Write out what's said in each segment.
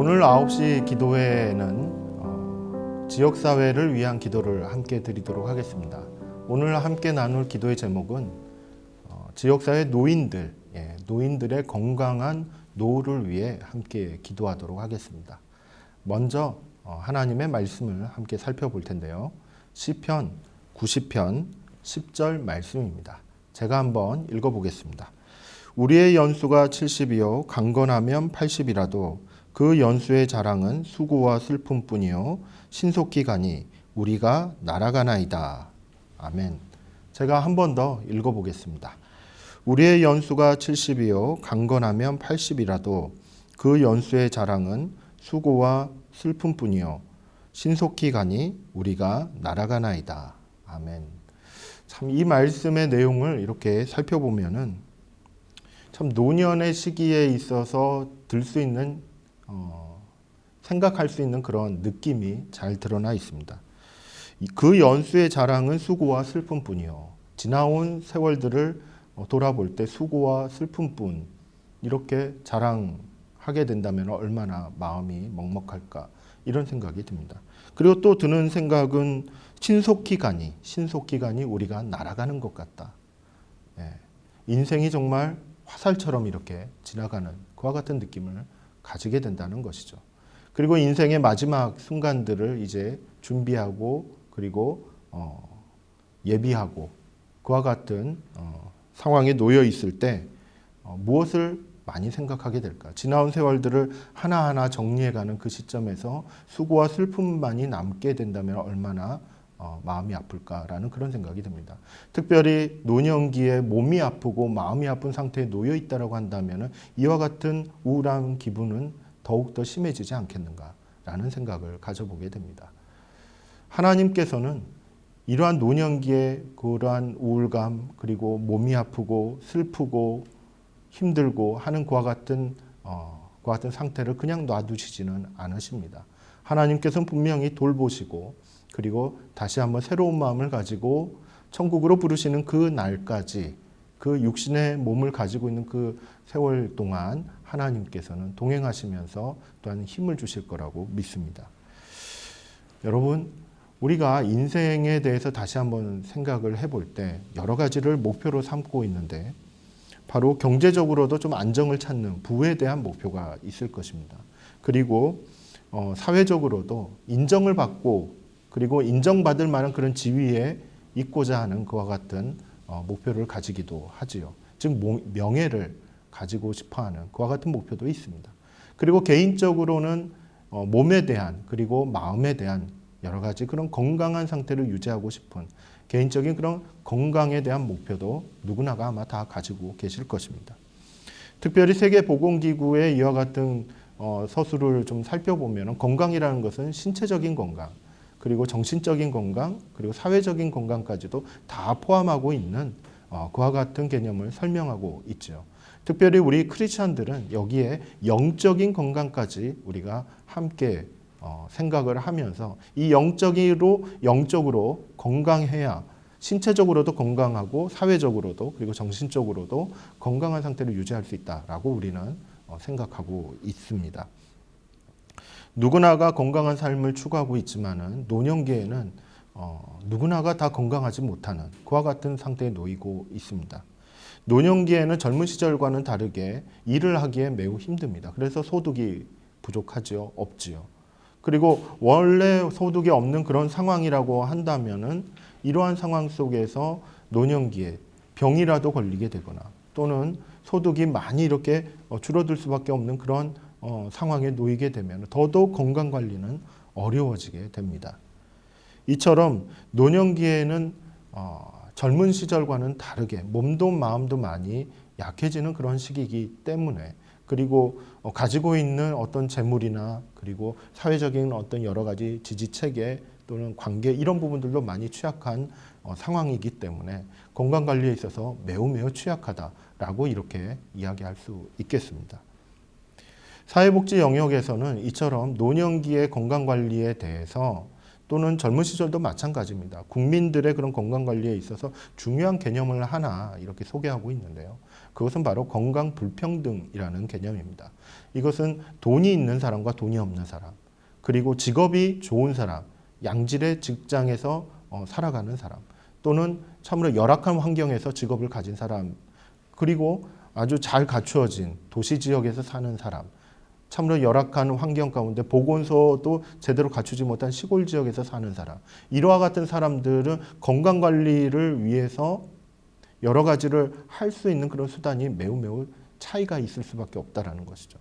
오늘 9시 기도회에는 지역사회를 위한 기도를 함께 드리도록 하겠습니다. 오늘 함께 나눌 기도의 제목은 지역사회 노인들의 건강한 노후를 위해 함께 기도하도록 하겠습니다. 먼저 하나님의 말씀을 함께 살펴볼 텐데요. 시편 90편 10절 말씀입니다. 제가 한번 읽어보겠습니다. 우리의 연수가 70이요 강건하면 80이라도 그 연수의 자랑은 수고와 슬픔뿐이요 신속히 가니 우리가 날아가나이다. 아멘. 제가 한 번 더 읽어보겠습니다. 우리의 연수가 70이요 강건하면 80이라도 그 연수의 자랑은 수고와 슬픔뿐이요 신속히 가니 우리가 날아가나이다. 아멘. 참 이 말씀의 내용을 이렇게 살펴보면은 참 노년의 시기에 있어서 들 수 있는 생각할 수 있는 그런 느낌이 잘 드러나 있습니다. 그 연수의 자랑은 수고와 슬픔뿐이요. 지나온 세월들을 돌아볼 때 수고와 슬픔뿐 이렇게 자랑하게 된다면 얼마나 마음이 먹먹할까 이런 생각이 듭니다. 그리고 또 드는 생각은 신속히 가니 우리가 날아가는 것 같다. 인생이 정말 화살처럼 이렇게 지나가는 그와 같은 느낌을 가지게 된다는 것이죠. 그리고 인생의 마지막 순간들을 이제 준비하고 그리고 예비하고 그와 같은 상황에 놓여 있을 때 무엇을 많이 생각하게 될까? 지나온 세월들을 하나하나 정리해가는 그 시점에서 수고와 슬픔만이 남게 된다면 얼마나 마음이 아플까라는 그런 생각이 듭니다. 특별히 노년기에 몸이 아프고 마음이 아픈 상태에 놓여 있다고 한다면 이와 같은 우울한 기분은 더욱더 심해지지 않겠는가라는 생각을 가져보게 됩니다. 하나님께서는 이러한 노년기에 그러한 우울감 그리고 몸이 아프고 슬프고 힘들고 하는 그와 같은 상태를 그냥 놔두시지는 않으십니다. 하나님께서는 분명히 돌보시고 그리고 다시 한번 새로운 마음을 가지고 천국으로 부르시는 그 날까지 그 육신의 몸을 가지고 있는 그 세월 동안 하나님께서는 동행하시면서 또한 힘을 주실 거라고 믿습니다. 여러분, 우리가 인생에 대해서 다시 한번 생각을 해볼 때 여러 가지를 목표로 삼고 있는데 바로 경제적으로도 좀 안정을 찾는 부에 대한 목표가 있을 것입니다. 그리고 사회적으로도 인정을 받고 그리고 인정받을 만한 그런 지위에 있고자 하는 그와 같은 목표를 가지기도 하지요. 즉 명예를 가지고 싶어하는 그와 같은 목표도 있습니다. 그리고 개인적으로는 몸에 대한 그리고 마음에 대한 여러 가지 그런 건강한 상태를 유지하고 싶은 개인적인 그런 건강에 대한 목표도 누구나가 아마 다 가지고 계실 것입니다. 특별히 세계보건기구의 이와 같은 서술을 좀 살펴보면 건강이라는 것은 신체적인 건강 그리고 정신적인 건강, 그리고 사회적인 건강까지도 다 포함하고 있는 그와 같은 개념을 설명하고 있죠. 특별히 우리 크리스천들은 여기에 영적인 건강까지 우리가 함께 생각을 하면서 이 영적으로 건강해야 신체적으로도 건강하고 사회적으로도 그리고 정신적으로도 건강한 상태를 유지할 수 있다라고 우리는 생각하고 있습니다. 누구나가 건강한 삶을 추구하고 있지만은 노년기에는 누구나가 다 건강하지 못하는 그와 같은 상태에 놓이고 있습니다. 노년기에는 젊은 시절과는 다르게 일을 하기에 매우 힘듭니다. 그래서 소득이 부족하지요, 없지요. 그리고 원래 소득이 없는 그런 상황이라고 한다면은 이러한 상황 속에서 노년기에 병이라도 걸리게 되거나 또는 소득이 많이 이렇게 줄어들 수밖에 없는 그런 상황에 놓이게 되면 더더욱 건강관리는 어려워지게 됩니다. 이처럼 노년기에는 젊은 시절과는 다르게 몸도 마음도 많이 약해지는 그런 시기이기 때문에 그리고 가지고 있는 어떤 재물이나 그리고 사회적인 어떤 여러 가지 지지체계 또는 관계 이런 부분들도 많이 취약한 상황이기 때문에 건강관리에 있어서 매우 취약하다라고 이렇게 이야기할 수 있겠습니다. 사회복지 영역에서는 이처럼 노년기의 건강관리에 대해서 또는 젊은 시절도 마찬가지입니다. 국민들의 그런 건강관리에 있어서 중요한 개념을 하나 이렇게 소개하고 있는데요. 그것은 바로 건강 불평등이라는 개념입니다. 이것은 돈이 있는 사람과 돈이 없는 사람, 그리고 직업이 좋은 사람, 양질의 직장에서 살아가는 사람, 또는 참으로 열악한 환경에서 직업을 가진 사람, 그리고 아주 잘 갖추어진 도시 지역에서 사는 사람, 참으로 열악한 환경 가운데 보건소도 제대로 갖추지 못한 시골 지역에서 사는 사람, 이와 같은 사람들은 건강관리를 위해서 여러 가지를 할 수 있는 그런 수단이 매우 차이가 있을 수밖에 없다라는 것이죠.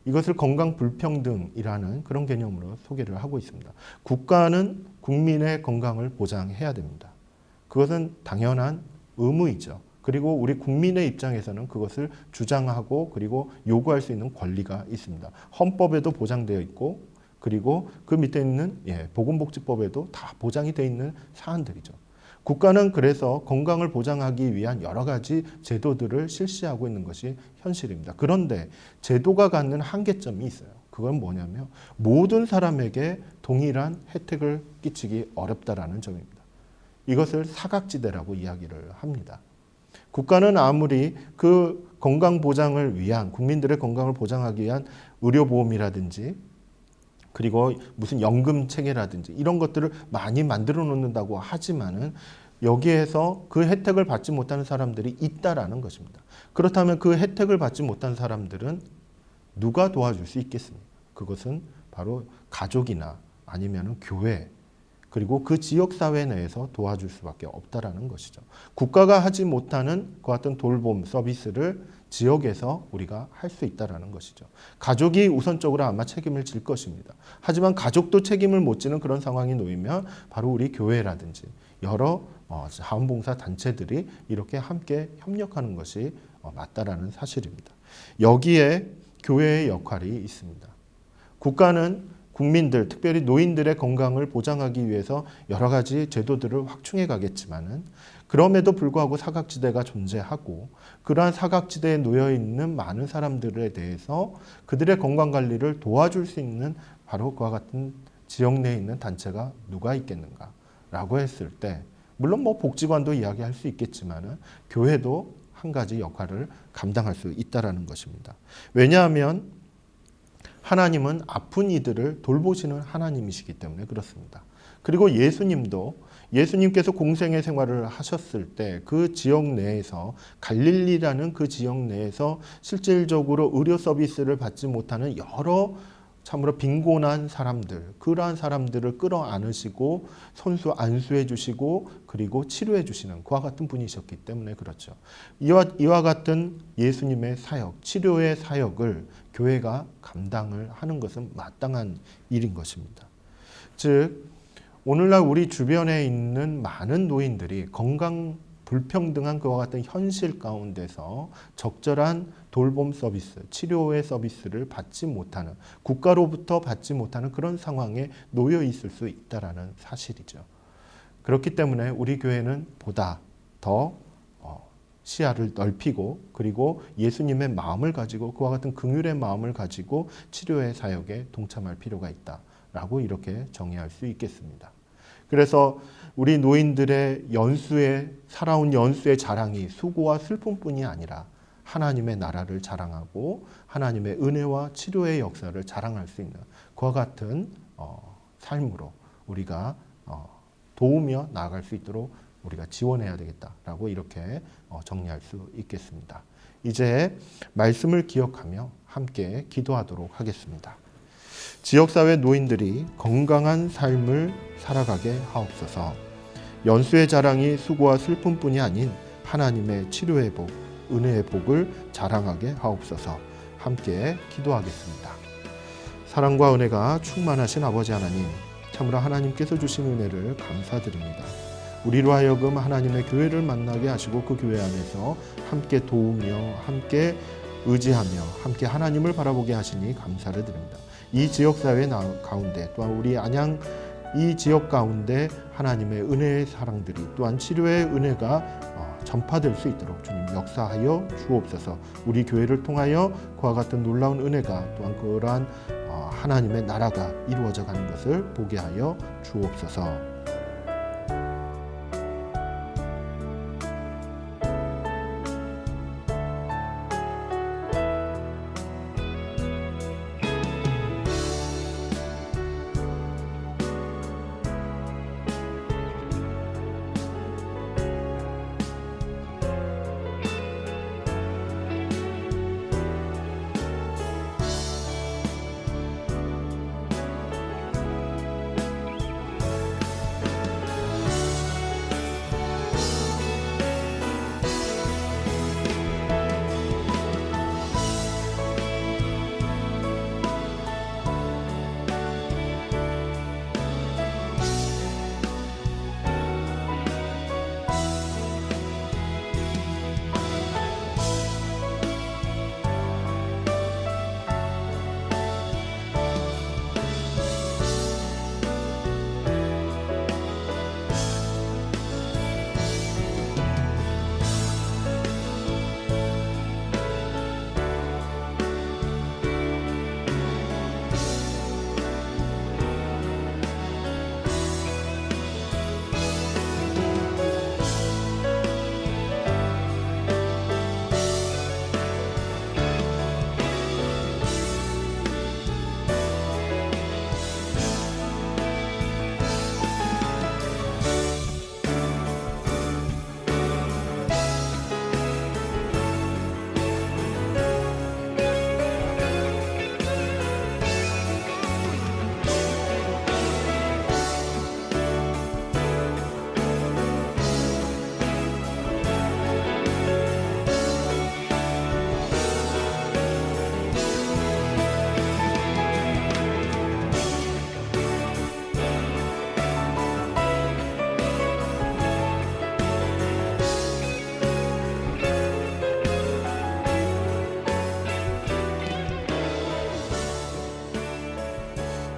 이것을 건강 불평등이라는 그런 개념으로 소개를 하고 있습니다. 국가는 국민의 건강을 보장해야 됩니다. 그것은 당연한 의무이죠. 그리고 우리 국민의 입장에서는 그것을 주장하고 그리고 요구할 수 있는 권리가 있습니다. 헌법에도 보장되어 있고 그리고 그 밑에 있는 보건복지법에도 다 보장이 되어 있는 사안들이죠. 국가는 그래서 건강을 보장하기 위한 여러 가지 제도들을 실시하고 있는 것이 현실입니다. 그런데 제도가 갖는 한계점이 있어요. 그건 뭐냐면 모든 사람에게 동일한 혜택을 끼치기 어렵다라는 점입니다. 이것을 사각지대라고 이야기를 합니다. 국가는 아무리 그 건강 보장을 위한 국민들의 건강을 보장하기 위한 의료보험이라든지 그리고 무슨 연금 체계라든지 이런 것들을 많이 만들어 놓는다고 하지만은 여기에서 그 혜택을 받지 못하는 사람들이 있다라는 것입니다. 그렇다면 그 혜택을 받지 못한 사람들은 누가 도와줄 수 있겠습니까? 그것은 바로 가족이나 아니면 교회 그리고 그 지역사회 내에서 도와줄 수밖에 없다라는 것이죠. 국가가 하지 못하는 그와 같은 돌봄 서비스를 지역에서 우리가 할 수 있다라는 것이죠. 가족이 우선적으로 아마 책임을 질 것입니다. 하지만 가족도 책임을 못 지는 그런 상황이 놓이면 바로 우리 교회라든지 여러 자원봉사 단체들이 이렇게 함께 협력하는 것이 맞다라는 사실입니다. 여기에 교회의 역할이 있습니다. 국가는 국민들, 특별히 노인들의 건강을 보장하기 위해서 여러 가지 제도들을 확충해 가겠지만은 그럼에도 불구하고 사각지대가 존재하고 그러한 사각지대에 놓여 있는 많은 사람들에 대해서 그들의 건강 관리를 도와줄 수 있는 바로 그와 같은 지역 내에 있는 단체가 누가 있겠는가라고 했을 때 물론 복지관도 이야기할 수 있겠지만은 교회도 한 가지 역할을 감당할 수 있다라는 것입니다. 왜냐하면 하나님은 아픈 이들을 돌보시는 하나님이시기 때문에 그렇습니다. 그리고 예수님께서 공생의 생활을 하셨을 때 그 지역 내에서 갈릴리라는 그 지역 내에서 실질적으로 의료 서비스를 받지 못하는 여러 참으로 빈곤한 사람들, 그러한 사람들을 끌어안으시고 손수 안수해 주시고 그리고 치료해 주시는 그와 같은 분이셨기 때문에 그렇죠. 이와 같은 예수님의 사역, 치료의 사역을 교회가 감당을 하는 것은 마땅한 일인 것입니다. 즉 오늘날 우리 주변에 있는 많은 노인들이 건강 불평등한 그와 같은 현실 가운데서 적절한 돌봄 서비스, 치료의 서비스를 받지 못하는, 국가로부터 받지 못하는 그런 상황에 놓여 있을 수 있다는 사실이죠. 그렇기 때문에 우리 교회는 보다 더 시야를 넓히고 그리고 예수님의 마음을 가지고 그와 같은 긍휼의 마음을 가지고 치료의 사역에 동참할 필요가 있다라고 이렇게 정의할 수 있겠습니다. 그래서 우리 노인들의 살아온 연수의 자랑이 수고와 슬픔뿐이 아니라 하나님의 나라를 자랑하고 하나님의 은혜와 치료의 역사를 자랑할 수 있는 그와 같은 삶으로 우리가 도우며 나아갈 수 있도록 우리가 지원해야 되겠다라고 이렇게 정리할 수 있겠습니다. 이제 말씀을 기억하며 함께 기도하도록 하겠습니다. 지역사회 노인들이 건강한 삶을 살아가게 하옵소서. 연수의 자랑이 수고와 슬픔뿐이 아닌 하나님의 치료의 복, 은혜의 복을 자랑하게 하옵소서. 함께 기도하겠습니다. 사랑과 은혜가 충만하신 아버지 하나님, 참으로 하나님께서 주신 은혜를 감사드립니다. 우리로 하여금 하나님의 교회를 만나게 하시고 그 교회 안에서 함께 도우며 함께 의지하며 함께 하나님을 바라보게 하시니 감사를 드립니다. 이 지역사회 가운데 또한 우리 안양 이 지역 가운데 하나님의 은혜의 사랑들이 또한 치료의 은혜가 전파될 수 있도록 주님 역사하여 주옵소서. 우리 교회를 통하여 그와 같은 놀라운 은혜가 또한 그러한 하나님의 나라가 이루어져 가는 것을 보게 하여 주옵소서.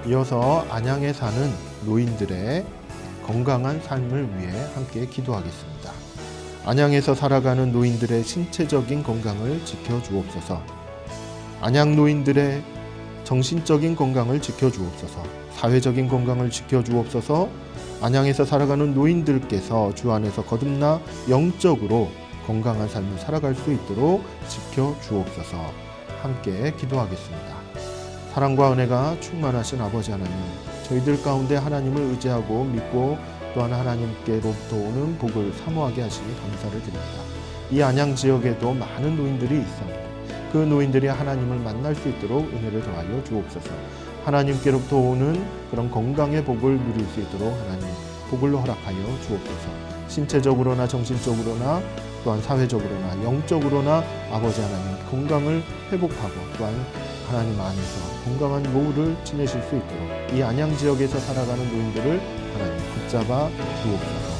이어서 안양에 사는 노인들의 건강한 삶을 위해 함께 기도하겠습니다. 안양에서 살아가는 노인들의 신체적인 건강을 지켜주옵소서. 안양 노인들의 정신적인 건강을 지켜주옵소서. 사회적인 건강을 지켜주옵소서. 안양에서 살아가는 노인들께서 주 안에서 거듭나 영적으로 건강한 삶을 살아갈 수 있도록 지켜주옵소서. 함께 기도하겠습니다. 사랑과 은혜가 충만하신 아버지 하나님, 저희들 가운데 하나님을 의지하고 믿고 또한 하나님께로부터 오는 복을 사모하게 하시니 감사를 드립니다. 이 안양 지역에도 많은 노인들이 있습니다. 그 노인들이 하나님을 만날 수 있도록 은혜를 더하여 주옵소서. 하나님께로부터 오는 그런 건강의 복을 누릴 수 있도록 하나님 복을 허락하여 주옵소서. 신체적으로나 정신적으로나 또한 사회적으로나 영적으로나 아버지 하나님 건강을 회복하고 또한 하나님 안에서 건강한 노후를 지내실 수 있도록 이 안양 지역에서 살아가는 노인들을 하나님 붙잡아 주옵소서.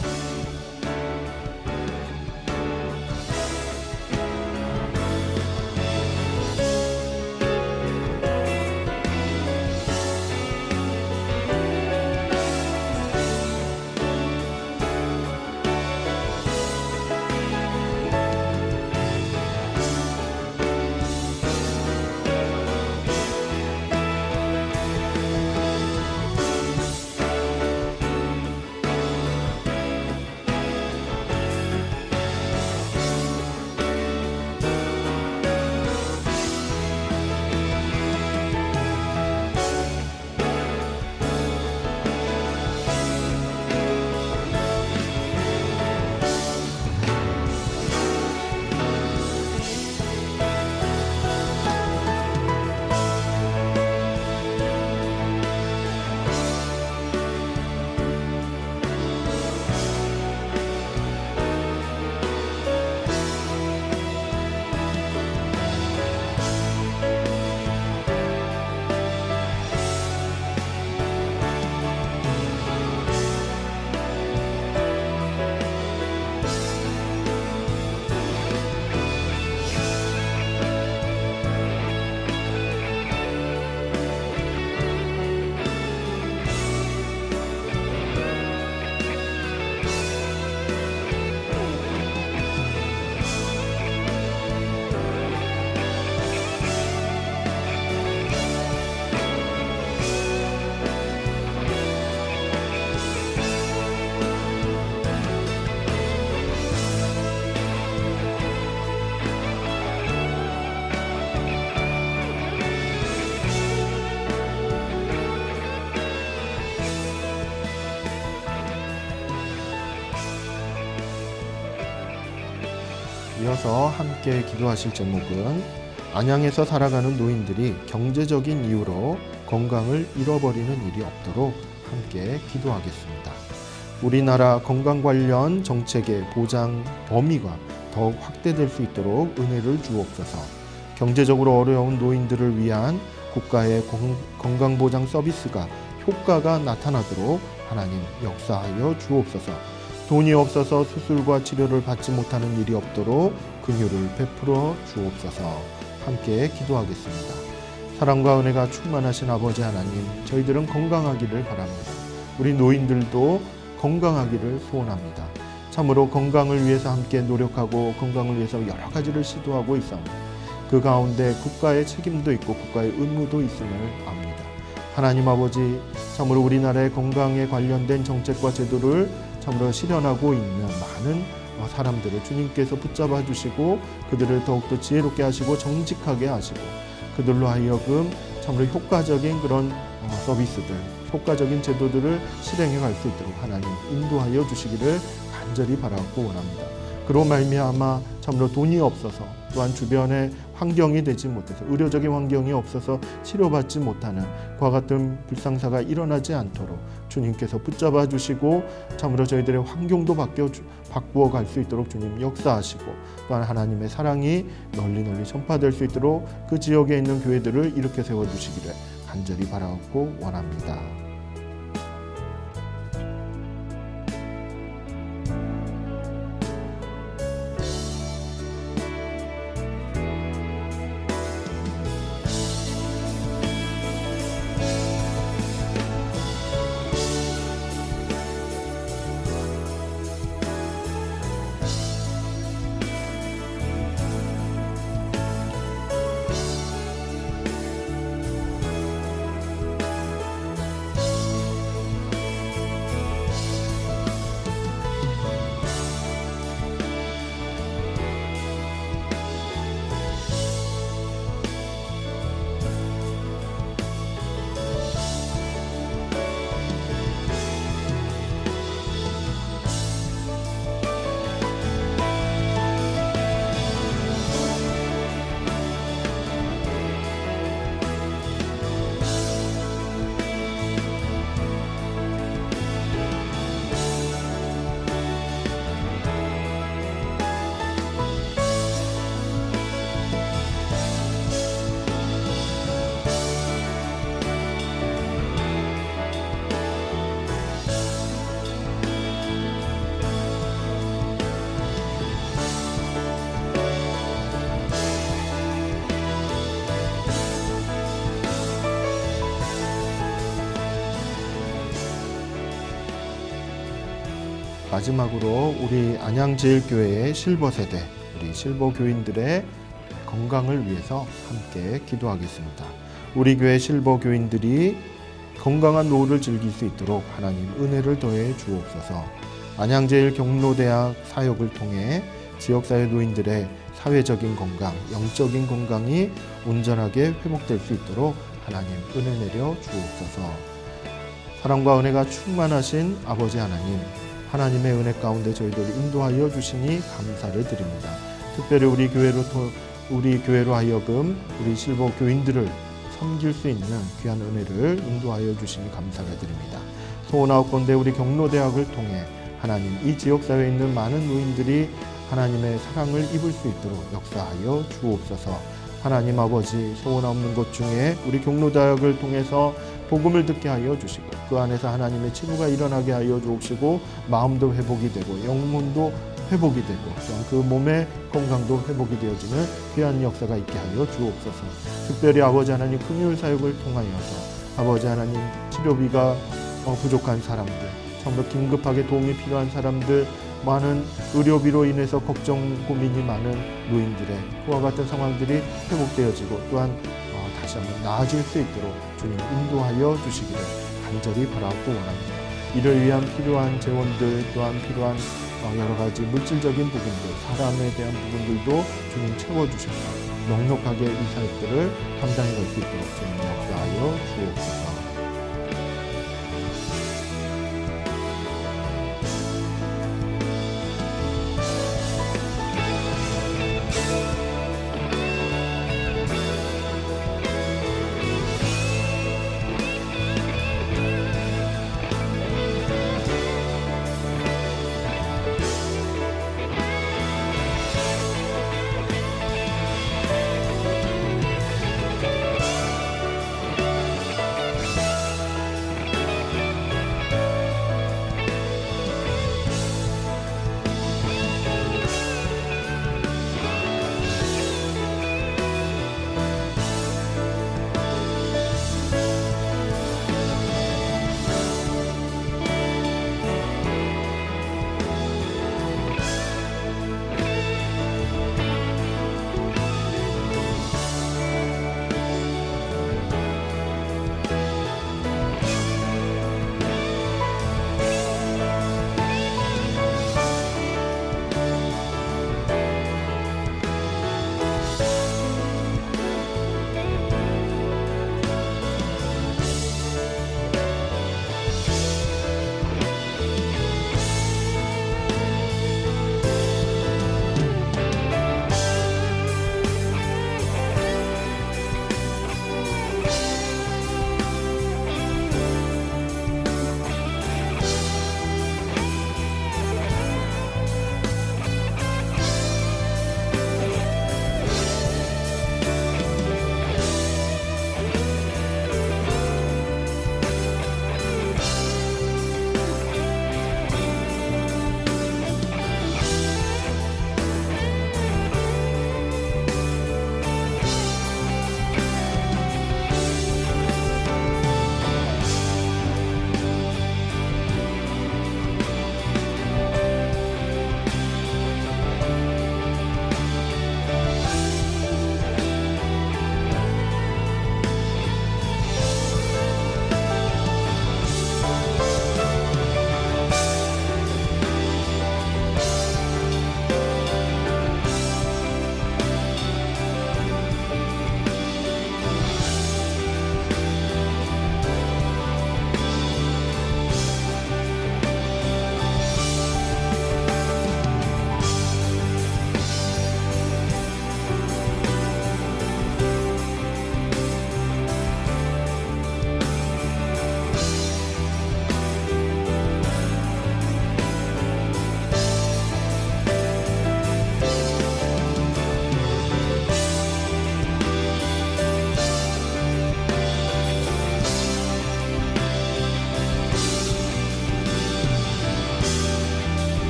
이어서 함께 기도하실 제목은 안양에서 살아가는 노인들이 경제적인 이유로 건강을 잃어버리는 일이 없도록 함께 기도하겠습니다. 우리나라 건강 관련 정책의 보장 범위가 더욱 확대될 수 있도록 은혜를 주옵소서. 경제적으로 어려운 노인들을 위한 국가의 건강보장 서비스가 효과가 나타나도록 하나님 역사하여 주옵소서. 돈이 없어서 수술과 치료를 받지 못하는 일이 없도록 긍휼을 베풀어 주옵소서. 함께 기도하겠습니다. 사랑과 은혜가 충만하신 아버지 하나님, 저희들은 건강하기를 바랍니다. 우리 노인들도 건강하기를 소원합니다. 참으로 건강을 위해서 함께 노력하고 건강을 위해서 여러 가지를 시도하고 있습니다. 그 가운데 국가의 책임도 있고 국가의 의무도 있음을 압니다. 하나님 아버지, 참으로 우리나라의 건강에 관련된 정책과 제도를 참으로 실현하고 있는 많은 사람들을 주님께서 붙잡아 주시고 그들을 더욱더 지혜롭게 하시고 정직하게 하시고 그들로 하여금 참으로 효과적인 그런 서비스들, 효과적인 제도들을 실행해 갈 수 있도록 하나님 인도하여 주시기를 간절히 바라고 원합니다. 그로 말미암아 참으로 돈이 없어서 또한 주변에 환경이 되지 못해서 의료적인 환경이 없어서 치료받지 못하는 그와 같은 불상사가 일어나지 않도록 주님께서 붙잡아 주시고 참으로 저희들의 환경도 바꾸어 갈 수 있도록 주님 역사하시고 또한 하나님의 사랑이 널리 전파될 수 있도록 그 지역에 있는 교회들을 일으켜 세워주시기를 간절히 바라고 원합니다. 마지막으로 우리 안양제일교회의 실버 세대, 우리 실버 교인들의 건강을 위해서 함께 기도하겠습니다. 우리 교회 실버 교인들이 건강한 노후를 즐길 수 있도록 하나님 은혜를 더해 주옵소서. 안양제일 경로대학 사역을 통해 지역사회 노인들의 사회적인 건강, 영적인 건강이 온전하게 회복될 수 있도록 하나님 은혜 내려 주옵소서. 사랑과 은혜가 충만하신 아버지 하나님, 하나님의 은혜 가운데 저희들을 인도하여 주시니 감사를 드립니다. 특별히 우리 교회로 하여금 우리 실버 교인들을 섬길 수 있는 귀한 은혜를 인도하여 주시니 감사를 드립니다. 소원하옵건대 우리 경로대학을 통해 하나님 이 지역사회에 있는 많은 노인들이 하나님의 사랑을 입을 수 있도록 역사하여 주옵소서. 하나님 아버지, 소원하옵는 것 중에 우리 경로대학을 통해서 복음을 듣게 하여 주시고 그 안에서 하나님의 치유가 일어나게 하여 주옵시고 마음도 회복이 되고 영혼도 회복이 되고 또한 그 몸의 건강도 회복이 되어지는 귀한 역사가 있게 하여 주옵소서. 특별히 아버지 하나님 긍휼 사역을 통하여서 아버지 하나님 치료비가 부족한 사람들, 정말 긴급하게 도움이 필요한 사람들, 많은 의료비로 인해서 걱정 고민이 많은 노인들의 그와 같은 상황들이 회복되어지고 또한 다시 한번 나아질 수 있도록 주님 인도하여 주시기를 간절히 바라고 원합니다. 이를 위한 필요한 재원들 또한 필요한 여러 가지 물질적인 부분들, 사람에 대한 부분들도 주님 채워주셔서 넉넉하게 이 사역들을 감당해 갈 수 있도록 주님 역사하여 주옵소서.